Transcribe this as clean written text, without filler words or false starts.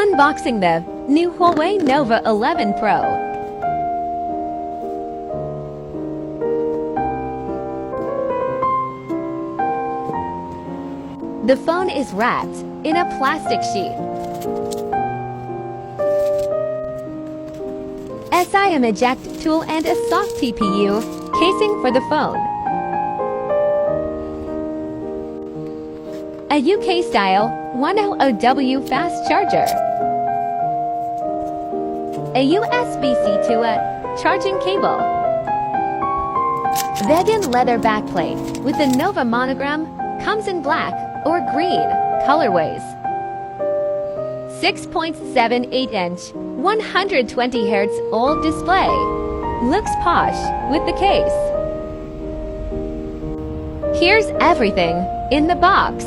Unboxing the new Huawei Nova 11 Pro. The phone is wrapped in a plastic sheet. SIM eject tool and a soft TPU casing for the phone. A UK-style 100W fast charger. A USB-C to a charging cable. Vegan leather backplate with the Nova monogram comes in black or green colorways. 6.78-inch, 120 Hz OLED display. Looks posh with the case. Here's everything in the box.